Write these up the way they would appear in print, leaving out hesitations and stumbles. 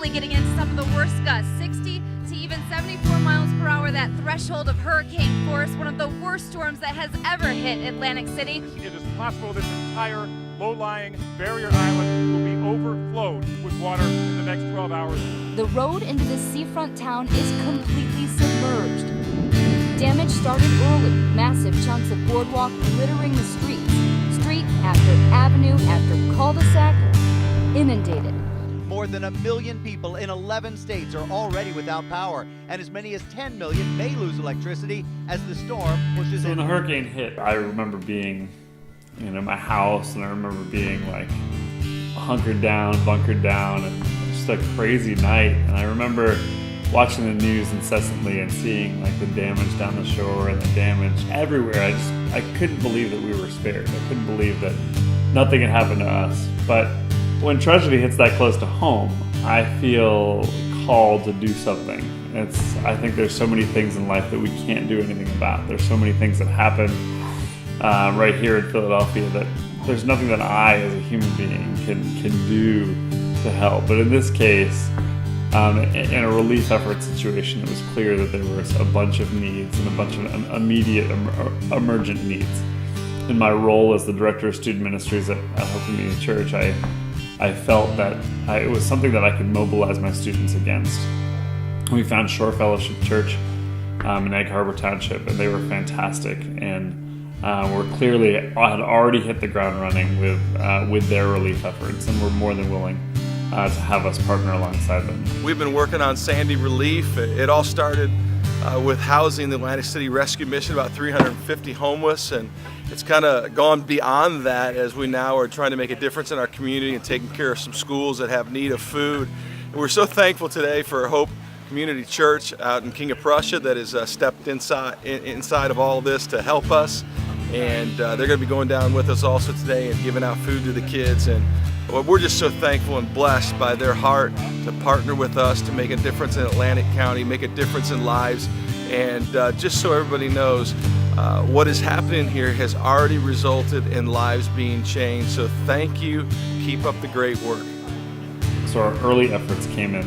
really getting into some of the worst gusts, 60 to even 74 miles per hour, that threshold of hurricane force, one of the worst storms that has ever hit Atlantic City. It is possible this entire low-lying barrier island will be overflowed with water in the next 12 hours. The road into this seafront town is completely submerged. Damage started early, massive chunks of boardwalk littering the streets. Street after avenue after cul-de-sac inundated. More than 1 million people in 11 states are already without power, and as many as 10 million may lose electricity as the storm pushes So in. when the hurricane hit, I remember being in my house, and I remember being like hunkered down, bunkered down, and just a crazy night. And I remember watching the news incessantly and seeing like the damage down the shore and the damage everywhere. I couldn't believe that we were spared. I couldn't believe that nothing had happened to us. But when tragedy hits that close to home, I feel called to do something. I think there's so many things in life that we can't do anything about. There's so many things that happen right here in Philadelphia that there's nothing that I as a human being can do to help. But in this case, in a relief effort situation, it was clear that there was a bunch of needs and a bunch of immediate emergent needs. In my role as the director of student ministries at Hope Community Church, I felt that it was something that I could mobilize my students against. We found Shore Fellowship Church in Egg Harbor Township, and they were fantastic, and had already hit the ground running with their relief efforts, and were more than willing to have us partner alongside them. We've been working on Sandy relief. It all started with housing the Atlantic City Rescue Mission, about 350 homeless, and it's kind of gone beyond that as we now are trying to make a difference in our community and taking care of some schools that have need of food. And we're so thankful today for Hope Community Church out in King of Prussia that has stepped inside of all this to help us, and they're going to be going down with us also today and giving out food to the kids. And we're just so thankful and blessed by their heart to partner with us to make a difference in Atlantic County, make a difference in lives. And just so everybody knows, what is happening here has already resulted in lives being changed. So thank you. Keep up the great work. So our early efforts came in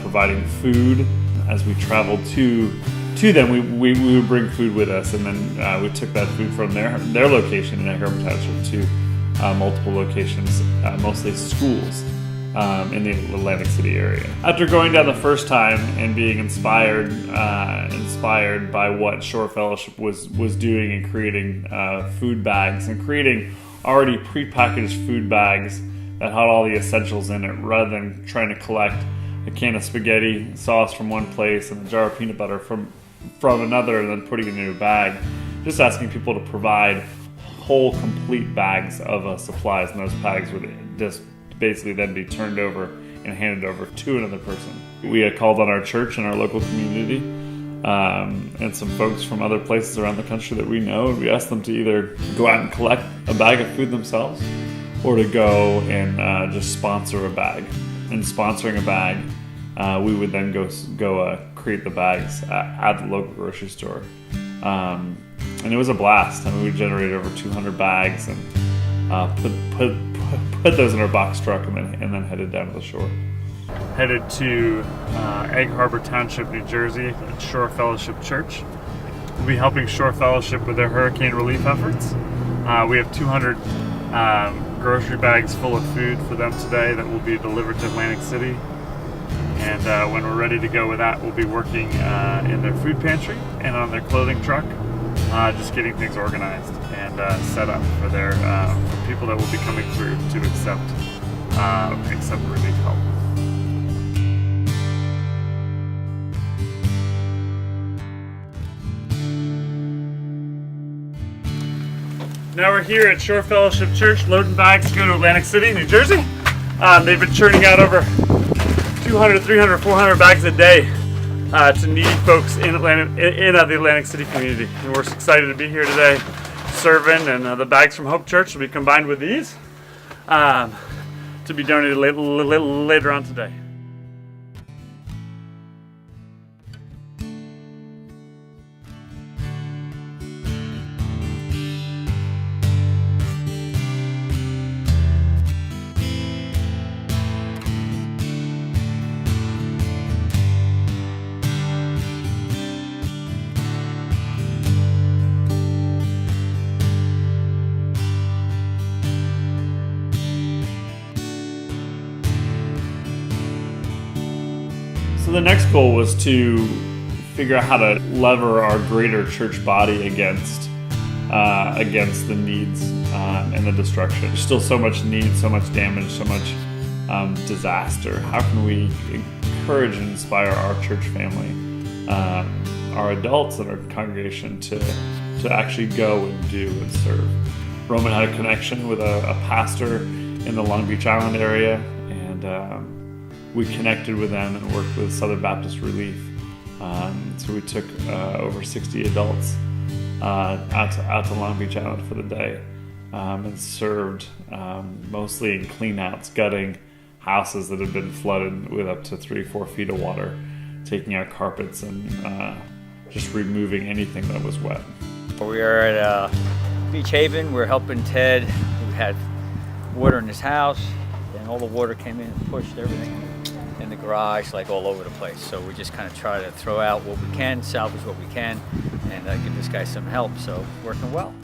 providing food. As we traveled to them, we would bring food with us, and then we took that food from their location in Egg Harbor Township to multiple locations, mostly schools in the Atlantic City area. After going down the first time and being inspired by what Shore Fellowship was doing and creating food bags and creating already prepackaged food bags that had all the essentials in it, rather than trying to collect a can of spaghetti sauce from one place and a jar of peanut butter from another and then putting it in a bag, just asking people to provide whole complete bags of supplies, and those bags would just basically then be turned over and handed over to another person. We had called on our church and our local community and some folks from other places around the country that we know, and we asked them to either go out and collect a bag of food themselves or to go and just sponsor a bag. And sponsoring a bag, we would then go create the bags at the local grocery store. And it was a blast. I mean, we generated over 200 bags and put those in our box truck and then headed down to the shore. Headed to Egg Harbor Township, New Jersey at Shore Fellowship Church. We'll be helping Shore Fellowship with their hurricane relief efforts. We have 200 grocery bags full of food for them today that will be delivered to Atlantic City. And when we're ready to go with that, we'll be working in their food pantry and on their clothing truck, just getting things organized and set up for for people that will be coming through to accept relief help. Now we're here at Shore Fellowship Church, loading bags to go to Atlantic City, New Jersey. They've been churning out over 200, 300, 400 bags a day to needy folks in the Atlantic City community. And we're excited to be here today serving, and the bags from Hope Church will be combined with these to be donated later on today. So the next goal was to figure out how to lever our greater church body against the needs and the destruction. There's still so much need, so much damage, so much disaster. How can we encourage and inspire our church family, our adults in our congregation to actually go and do and serve? Roman had a connection with a pastor in the Long Beach Island area, and we connected with them and worked with Southern Baptist Relief. So we took over 60 adults out to Long Beach Island for the day and served mostly in clean-outs, gutting houses that had been flooded with up to 3-4 feet of water, taking out carpets and just removing anything that was wet. We are at Beach Haven. We're helping Ted. We had water in his house, and all the water came in and pushed everything in the garage, like all over the place. So we just kind of try to throw out what we can, salvage what we can, and give this guy some help. So working well.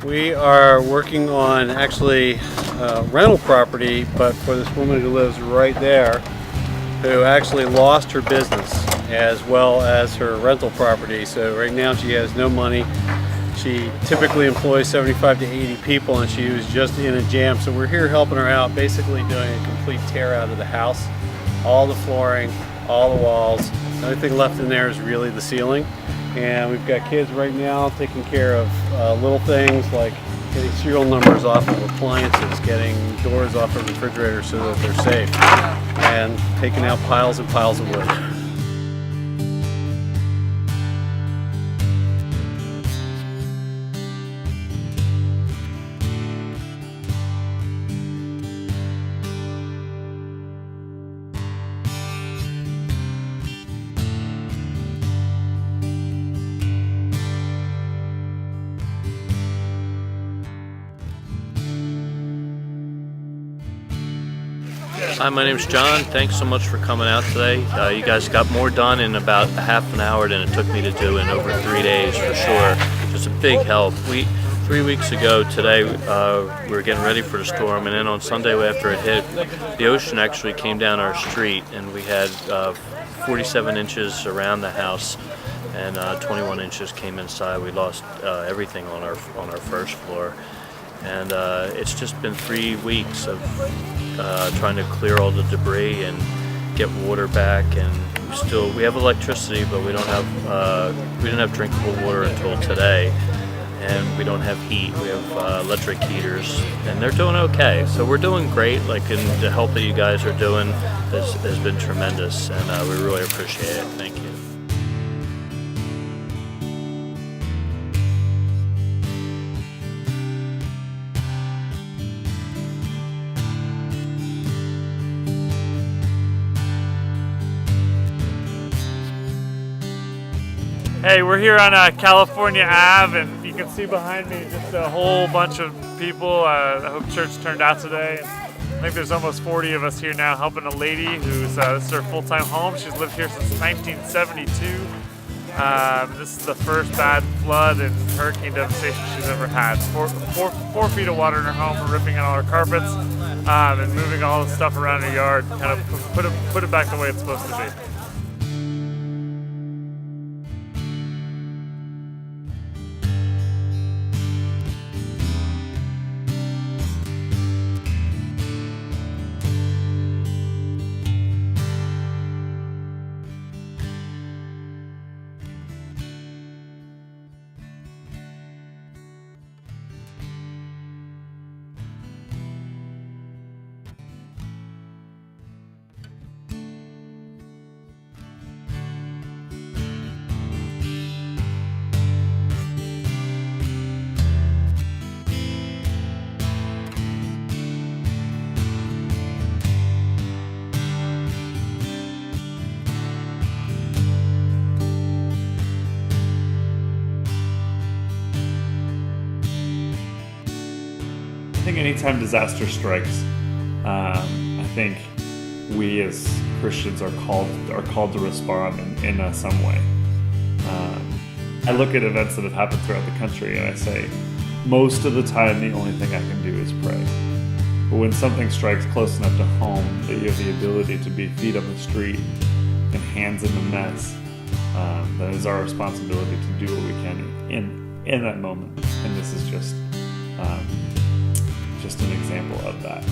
We are working on actually rental property, but for this woman who lives right there, who actually lost her business as well as her rental property. So right now she has no money. She typically employs 75 to 80 people, and she was just in a jam. So we're here helping her out, basically doing a complete tear out of the house. All the flooring, all the walls. The only thing left in there is really the ceiling. And we've got kids right now taking care of little things like getting serial numbers off of appliances, getting doors off of refrigerators so that they're safe, and taking out piles and piles of wood. Hi, my name's John. Thanks so much for coming out today. You guys got more done in about half an hour than it took me to do in over 3 days for sure. Just a big help. 3 weeks ago today, we were getting ready for the storm, and then on Sunday after it hit, the ocean actually came down our street, and we had 47 inches around the house, and 21 inches came inside. We lost everything on our first floor. And it's just been 3 weeks of trying to clear all the debris and get water back. And we have electricity, but we didn't have drinkable water until today. And we don't have heat. We have electric heaters, and they're doing okay. So we're doing great. And the help that you guys are doing has been tremendous, and we really appreciate it. Thank you. Hey, we're here on California Ave, and you can see behind me just a whole bunch of people. I hope church turned out today. I think there's almost 40 of us here now helping a lady who's this is her full-time home. She's lived here since 1972. This is the first bad flood and hurricane devastation she's ever had. Four feet of water in her home, ripping out all her carpets and moving all the stuff around her yard, kind of put it back the way it's supposed to be. think anytime disaster strikes, I think we as Christians are called to respond in some way. I look at events that have happened throughout the country and I say, most of the time the only thing I can do is pray. But when something strikes close enough to home that you have the ability to be feet on the street and hands in the mess, that is our responsibility to do what we can in that moment. And this is just an example of that.